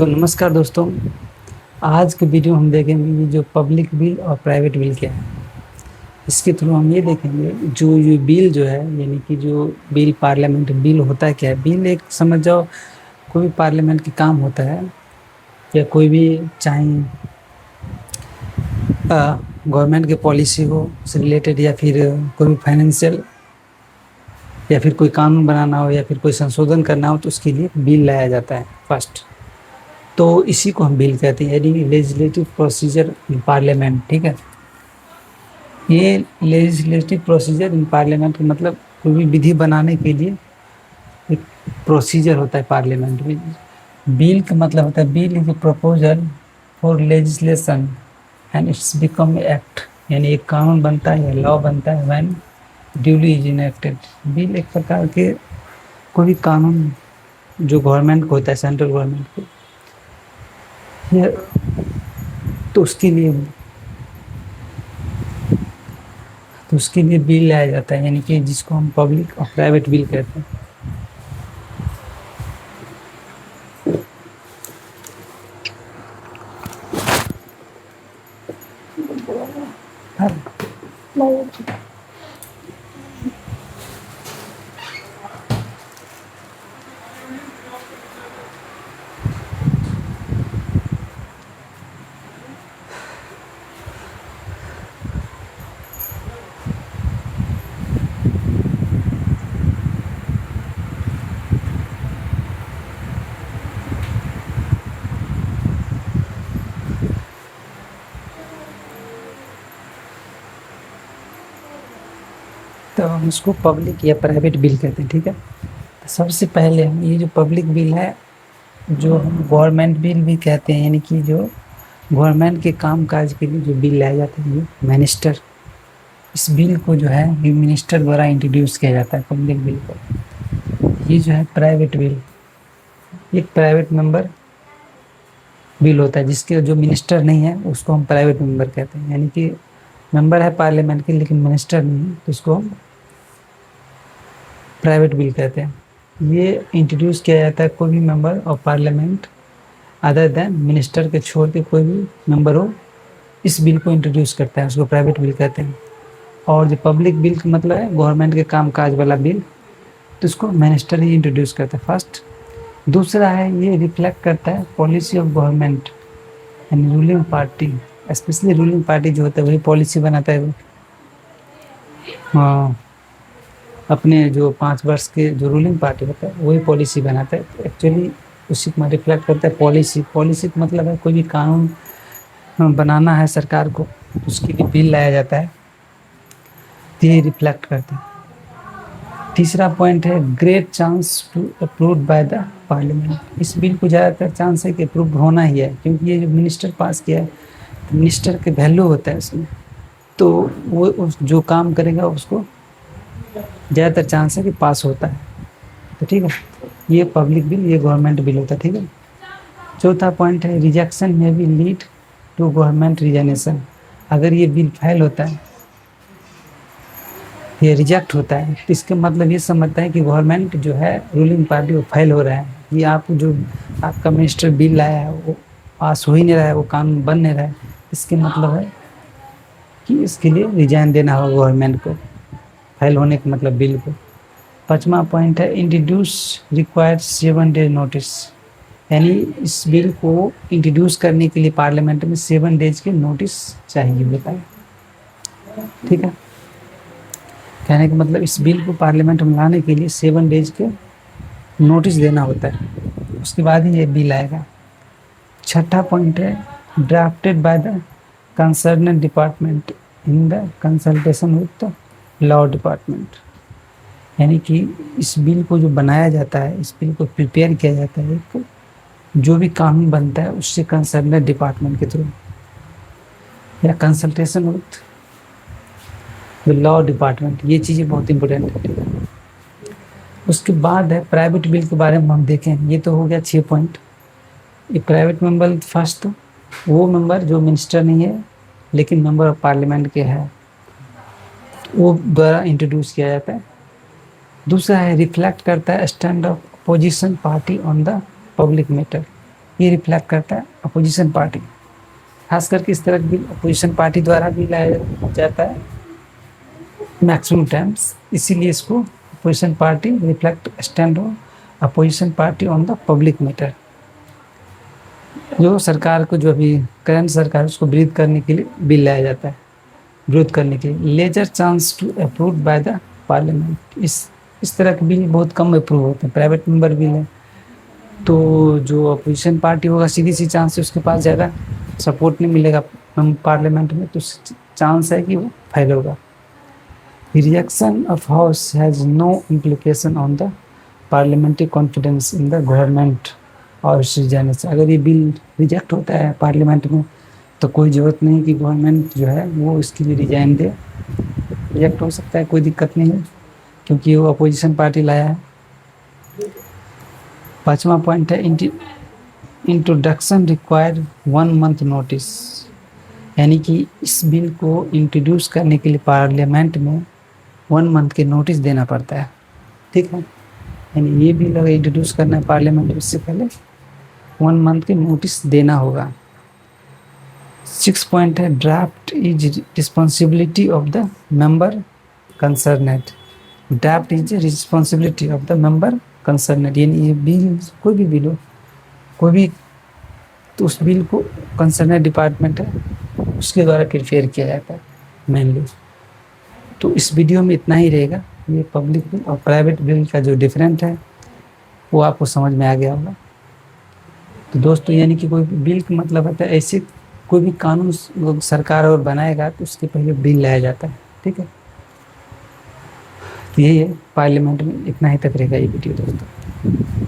तो नमस्कार दोस्तों। आज के वीडियो हम देखेंगे ये जो पब्लिक बिल और प्राइवेट बिल क्या है। इसके थ्रू हम ये देखेंगे जो ये बिल जो है, यानी कि जो बिल पार्लियामेंट बिल होता है क्या है। बिल एक समझ जाओ कोई भी पार्लियामेंट की काम होता है, या कोई भी चाहे गवर्नमेंट की पॉलिसी हो से रिलेटेड, या फिर कोई भी फाइनेंशियल, या फिर कोई कानून बनाना हो, या फिर कोई संशोधन करना हो, तो उसके लिए बिल लाया जाता है फर्स्ट। तो इसी को हम बिल कहते हैं, यानी लेजिस्लेटिव प्रोसीजर इन पार्लियामेंट। ठीक है, ये लेजिस्लेटिव प्रोसीजर इन पार्लियामेंट का मतलब कोई भी विधि बनाने के लिए एक प्रोसीजर होता है पार्लियामेंट में। बिल का मतलब होता है bill is a proposal for legislation and it's become act, यानी एक कानून बनता है या लॉ बनता है when duly is enacted. Bill एक प्रकार के कोई भी कानून जो गवर्नमेंट को होता है, सेंट्रल गवर्नमेंट को, तो उसके लिए बिल लाया जाता है, यानी कि जिसको हम पब्लिक और प्राइवेट बिल कहते हैं। तो हम इसको पब्लिक या प्राइवेट बिल कहते हैं। ठीक है, तो सबसे पहले हम ये जो पब्लिक बिल है, जो हम गवर्नमेंट बिल भी कहते हैं, यानी कि जो गवर्नमेंट के काम काज के लिए जो बिल लाया जाता है, ये मिनिस्टर, इस बिल को जो है ये मिनिस्टर द्वारा इंट्रोड्यूस किया जाता है पब्लिक बिल को। ये जो है प्राइवेट बिल, एक प्राइवेट मेंबर बिल होता है, जिसके जो मिनिस्टर नहीं है उसको हम प्राइवेट मेंबर कहते हैं, यानी कि मेंबर है पार्लियामेंट के लेकिन मिनिस्टर नहीं है, तो उसको हम प्राइवेट बिल कहते हैं। ये इंट्रोड्यूस किया जाता है कोई भी member of parliament other than minister के छोड़ के कोई भी मेंबर हो, इस बिल को इंट्रोड्यूस करता है, उसको प्राइवेट बिल कहते हैं। और जो पब्लिक बिल का मतलब है गवर्नमेंट के काम काज वाला बिल, तो इसको मिनिस्टर ही इंट्रोड्यूस करता है फर्स्ट। दूसरा है ये रिफ्लेक्ट करता है policy of government and ruling party, specially ruling party जो होता है वही पॉलिसी बनाता है। हाँ, अपने जो 5 वर्ष के जो रूलिंग पार्टी होता है वही पॉलिसी बनाता है, तो एक्चुअली उसी में रिफ्लेक्ट करता है पॉलिसी। पॉलिसी का मतलब है कोई भी कानून बनाना है सरकार को, उसके लिए बिल लाया जाता है, तो ये रिफ्लेक्ट करता है। तीसरा पॉइंट है great chance to approve by the parliament. इस बिल को ज़्यादातर चांस है कि अप्रूव होना ही है, क्योंकि ये जो मिनिस्टर पास किया है, तो मिनिस्टर के वैल्यू होता है इसमें, तो वो जो काम करेगा उसको ज़्यादातर चांस है कि पास होता है। तो ठीक है, ये पब्लिक बिल, ये गवर्नमेंट बिल होता है। ठीक है, चौथा पॉइंट है रिजेक्शन में भी लीड टू गवर्नमेंट रिजनेशन। अगर ये बिल फेल होता है, ये रिजेक्ट होता है, तो इसका मतलब ये समझता है कि गवर्नमेंट जो है रूलिंग पार्टी वो फेल हो रहा है, ये आप जो आपका मिनिस्टर बिल लाया है वो पास हो ही नहीं रहा है, वो कानून बन नहीं रहा है। इसके मतलब है कि इसके लिए रिजाइन देना होगा गवर्नमेंट को, फेल होने का मतलब बिल को। पांचवा पॉइंट है इंट्रोड्यूस रिक्वायर्ड 7 डेज नोटिस, यानी इस बिल को इंट्रोड्यूस करने के लिए पार्लियामेंट में 7 डेज के नोटिस चाहिए होता है। ठीक है, कहने का मतलब इस बिल को पार्लियामेंट में लाने के लिए 7 डेज के नोटिस देना होता है, उसके बाद ही ये बिल आएगा। छठा पॉइंट है drafted by the concern department in the consultation with the law department, यानी कि इस बिल को जो बनाया जाता है, इस बिल को प्रिपेयर किया जाता है, एक जो भी कानून बनता है उससे कंसर्न डिपार्टमेंट के थ्रू, या consultation with the law department. ये चीज़ें बहुत इंपॉर्टेंट है। ठीक है, उसके बाद है प्राइवेट बिल के बारे में हम देखें। ये तो हो गया 6 पॉइंट। ये प्राइवेट मेंबर फर्स्ट, वो मेंबर जो मिनिस्टर नहीं है लेकिन मेंबर ऑफ पार्लियामेंट के है, वो द्वारा इंट्रोड्यूस किया जाता है। दूसरा है रिफ्लेक्ट करता है stand of opposition party on the public matter. ये रिफ्लेक्ट करता है अपोजिशन पार्टी। खास करके इस तरह के बिल अपोजिशन पार्टी द्वारा भी लाया जाता है मैक्सिमम टाइम्स, इसीलिए इसको opposition party reflect stand on opposition party on the public matter. जो सरकार को, जो अभी करंट सरकार, उसको विरोध करने के लिए बिल लाया जाता है, विरोध करने के लिए। Lesser chance to approve by the parliament. इस तरह के बिल बहुत कम अप्रूव होते हैं, प्राइवेट मेंबर बिल है। तो जो अपोजिशन पार्टी होगा, सीधी सी चांस है उसके पास ज़्यादा सपोर्ट नहीं मिलेगा पार्लियामेंट में, तो चांस है कि वो फेल होगा। Reaction of house has no implication on the parliamentary confidence in the government और जाने से। अगर ये बिल रिजेक्ट होता है पार्लियामेंट में तो कोई ज़रूरत नहीं कि गवर्नमेंट जो है वो इसके लिए रिजाइन दे, रिजेक्ट हो सकता है, कोई दिक्कत नहीं है, क्योंकि वो अपोजिशन पार्टी लाया है। 5वां पॉइंट है इंट्रोडक्शन रिक्वायर्ड 1 मंथ नोटिस, यानी कि इस बिल को इंट्रोड्यूस करने के लिए पार्लियामेंट में 1 मंथ के नोटिस देना पड़ता है, ठीक है। यानी ये बिल अगर इंट्रोड्यूस करना है पार्लियामेंट में, इससे पहले 1 मंथ के नोटिस देना होगा। 6 पॉइंट है draft is responsibility of the member concerned. Draft is responsibility of the member concerned, यानी ये बिल, कोई भी बिल हो, कोई भी, तो उस बिल को कंसर्नेड डिपार्टमेंट है उसके द्वारा प्रिपेयर किया जाता है मेनली। तो इस वीडियो में इतना ही रहेगा। ये पब्लिक बिल और प्राइवेट बिल का जो डिफरेंट है वो आपको समझ में आ गया होगा। तो दोस्तों, यानी कि कोई बिल का मतलब होता है ऐसे कोई भी कानून सरकार और बनाएगा तो उसके पहले बिल लाया जाता है, ठीक है। तो यही है, पार्लियामेंट में इतना ही तक रहेगा ये वीडियो दोस्तों।